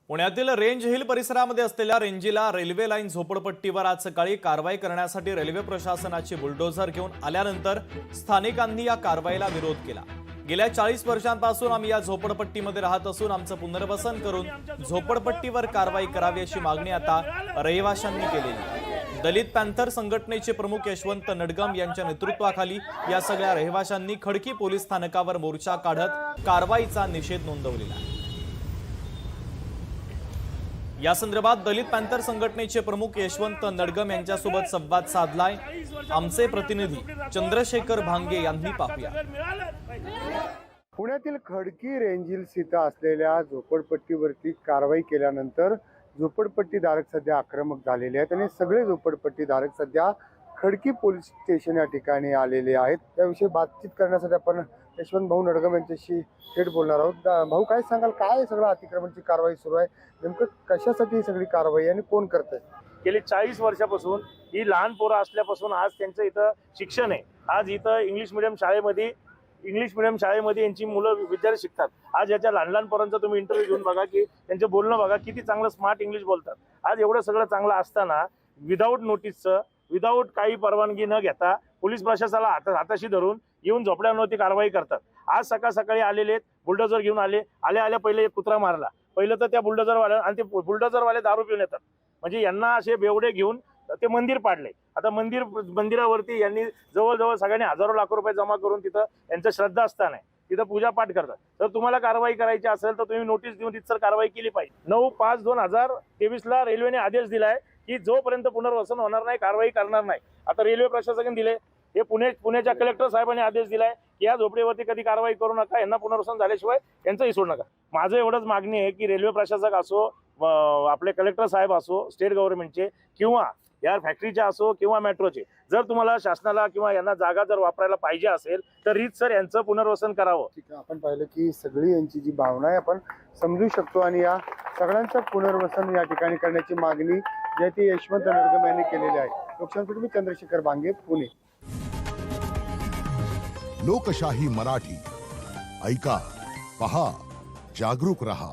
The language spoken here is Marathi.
पुण्यातील रेंज हिल परिसरामध्ये असलेल्या रेंजीला रेल्वे लाईन झोपडपट्टीवर आज सकाळी कारवाई करण्यासाठी रेल्वे प्रशासनाची बुलडोझर घेऊन आल्यानंतर स्थानिकांनी या कारवाईला विरोध केला। गेल्या 40 वर्षांपासून आम्ही या झोपडपट्टीमध्ये राहत असून आमचं पुनर्वसन करून झोपडपट्टीवर कारवाई करावी अशी मागणी आता रहिवाशांनी केली आहे। दलित पॅंथर संघटनेचे प्रमुख यशवंत नडगम यांच्या नेतृत्वाखाली या सगळ्या रहिवाशांनी खडकी पोलीस स्थानकावर मोर्चा काढत कारवाईचा निषेध नोंदवलेला आहे। या संदर्भात दलित पॅंथर संघटनेचे प्रमुख यशवंत नडगम यांच्यासोबत संवाद साधलाय आमचे प्रतिनिधी चंद्रशेखर भांगे यांनी पाहूया। पुण्यातील खडकी रेंजिल स्थित असलेल्या झोपडपट्टीवरती कारवाई केल्यानंतर झोपडपट्टीधारक सध्या आक्रमक झालेले आहेत आणि सगळे झोपडपट्टीधारक सध्या खडकी पोलीस स्टेशन या ठिकाणी आलेले आहेत। त्याविषयी बातचीत करण्यासाठी आपण यशवंत भाऊ नडगम यांच्याशी थेट बोलणार आहोत। भाऊ, काय सांगाल, काय सगळं अतिक्रमणची कारवाई सुरू आहे, नेमकं कशासाठी ही सगळी कारवाई आणि कोण करतंय? गेली 40 वर्षापासून ही लहान पोरं असल्यापासून आज त्यांचं इथं शिक्षण आहे। आज इथं इंग्लिश मिडियम शाळेमध्ये यांची मुलं विद्यार्थी शिकतात। आज याच्या लहान लहान पोरांचा तुम्ही इंटरव्ह्यू घेऊन बघा की त्यांचं बोलणं बघा, किती चांगलं स्मार्ट इंग्लिश बोलतात। आज एवढं सगळं चांगलं असताना विदाऊट नोटीसचं, विदाऊट काही परवानगी न घेता पोलीस प्रशासनाला हाताशी धरून येऊन झोपड्यांवरती कारवाई करतात। आज सकाळी आलेले बुलडोजर घेऊन आल्या पहिले एक कुत्रा मारला। पहिलं तर त्या बुलडोजरवाल्या आणि ते बुलडोजरवाले दारू पिऊन येतात, म्हणजे यांना असे बेवडे घेऊन ते मंदिर पाडले। आता मंदिरावरती यांनी जवळजवळ सगळ्यांनी हजारो लाखो रुपये जमा करून तिथं यांचं श्रद्धास्थान आहे, तिथं पूजा पाठ करतात। तर तुम्हाला कारवाई करायची असेल तर तुम्ही नोटीस देऊन तिथं कारवाई केली पाहिजे। 9/5/2023 ला रेल्वेने आदेश दिलाय की जोपर्यंत पुनर्वसन होणार नाही कारवाई करणार नाही। आता रेल्वे प्रशासनाने दिले, हे पुण्याच्या कलेक्टर साहेबांनी आदेश दिलाय की या झोपडीवरती कधी कारवाई करू नका, यांना पुनर्वसन झाल्याशिवाय यांचंही सोडू नका। माझं एवढंच मागणी आहे की रेल्वे प्रशासक असो, आपले कलेक्टर साहेब असो, स्टेट गव्हर्नमेंटचे किंवा या फॅक्टरीचे असो किंवा मेट्रोचे, जर तुम्हाला शासनाला किंवा यांना जागा जर वापरायला पाहिजे असेल तर रीतसर यांचं पुनर्वसन करावं। ठीक आहे, आपण पाहिलं की सगळी यांची जी भावना आहे आपण समजू शकतो आणि या सगळ्यांचं पुनर्वसन या ठिकाणी करण्याची मागणी जी ती यशवंत नडगम यांनी केलेली आहे। लोकशाही चंद्रशेखर भांगे, पुणे। लोकशाही मराठी ऐका, पहा, जागरूक रहा।